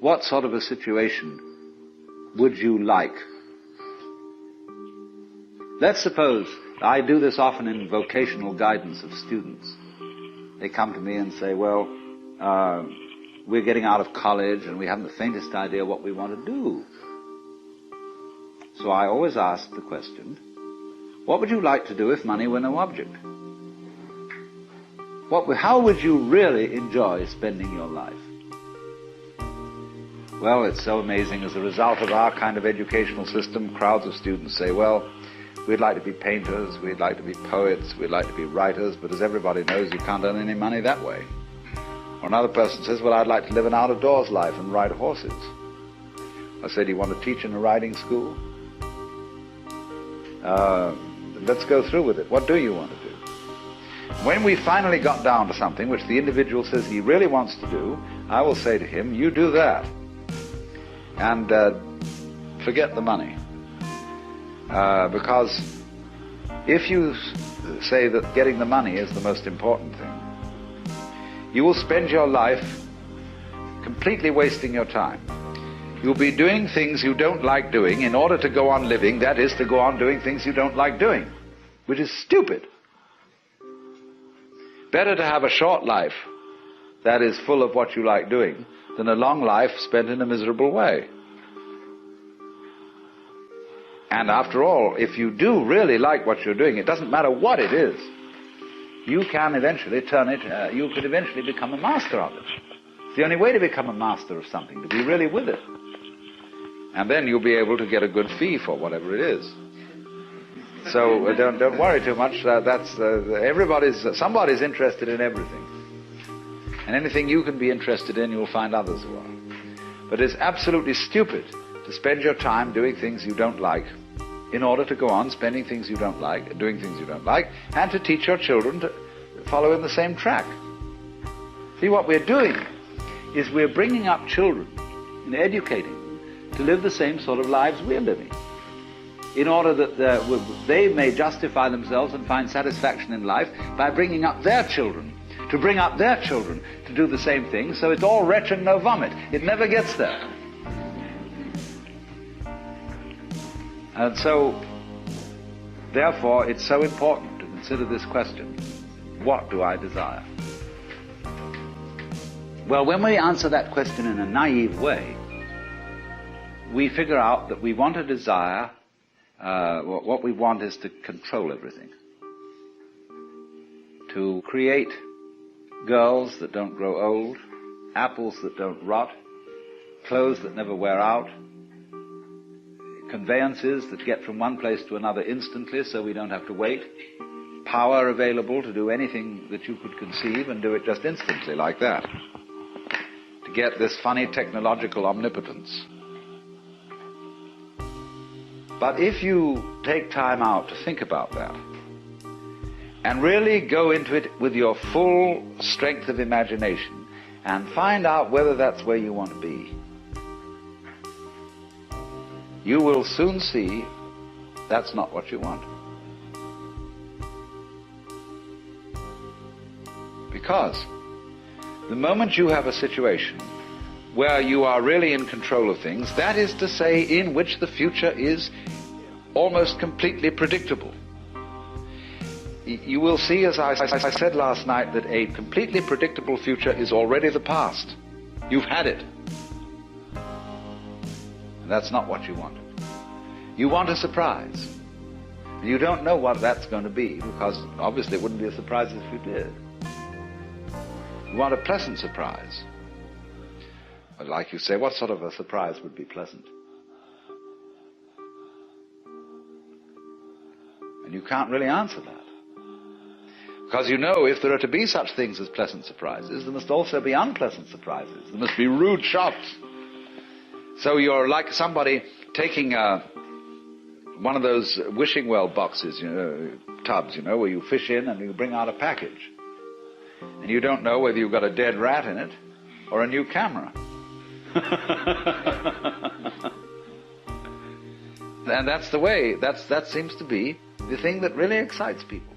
what sort of a situation would you like? Let's suppose, I do this often in vocational guidance of students. They come to me and say, well, we're getting out of college and we haven't the faintest idea what we want to do. So I always ask the question, what would you like to do if money were no object? How would you really enjoy spending your life? Well, it's so amazing. As a result of our kind of educational system, crowds of students say, well, we'd like to be painters, we'd like to be poets, we'd like to be writers, but as everybody knows, you can't earn any money that way. Or another person says, well, I'd like to live an out-of-doors life and ride horses. I say, do you want to teach in a riding school? Let's go through with it. What do you want to do? When we finally got down to something which the individual says he really wants to do, I will say to him, you do that. And forget the money. Because if you say that getting the money is the most important thing, you will spend your life completely wasting your time. You'll be doing things you don't like doing in order to go on living, that is, to go on doing things you don't like doing, which is stupid. Better to have a short life that is full of what you like doing than a long life spent in a miserable way. And after all, if you do really like what you're doing, it doesn't matter what it is, you can eventually turn it, you could eventually become a master of it. It's the only way to become a master of something, to be really with it. And then you'll be able to get a good fee for whatever it is. So don't worry too much. Somebody's interested in everything. And anything you can be interested in, you'll find others who are. But it's absolutely stupid to spend your time doing things you don't like in order to go on spending things you don't like, doing things you don't like, and to teach your children to follow in the same track. See, what we're doing is we're bringing up children and educating them to live the same sort of lives we're living, in order that they may justify themselves and find satisfaction in life by bringing up their children, to bring up their children to do the same thing, so it's all retch and no vomit. It never gets there. And so, therefore, it's so important to consider this question, what do I desire? Well, when we answer that question in a naive way, we figure out that we want to desire, what we want is to control everything. To create girls that don't grow old, apples that don't rot, clothes that never wear out, conveyances that get from one place to another instantly so we don't have to wait, power available to do anything that you could conceive and do it just instantly like that. To get this funny technological omnipotence. But if you take time out to think about that, and really go into it with your full strength of imagination, and find out whether that's where you want to be, you will soon see that's not what you want. Because the moment you have a situation where you are really in control of things, that is to say, in which the future is almost completely predictable, you will see, as I said last night, that a completely predictable future is already the past. You've had it. And that's not what you want. You want a surprise. You don't know what that's going to be, because obviously it wouldn't be a surprise if you did. You want a pleasant surprise. But like you say, what sort of a surprise would be pleasant? And you can't really answer that. Because you know, if there are to be such things as pleasant surprises, there must also be unpleasant surprises. There must be rude shocks. So you're like somebody taking one of those wishing well boxes, tubs, where you fish in and you bring out a package. And you don't know whether you've got a dead rat in it or a new camera. And that's the way, that seems to be the thing that really excites people.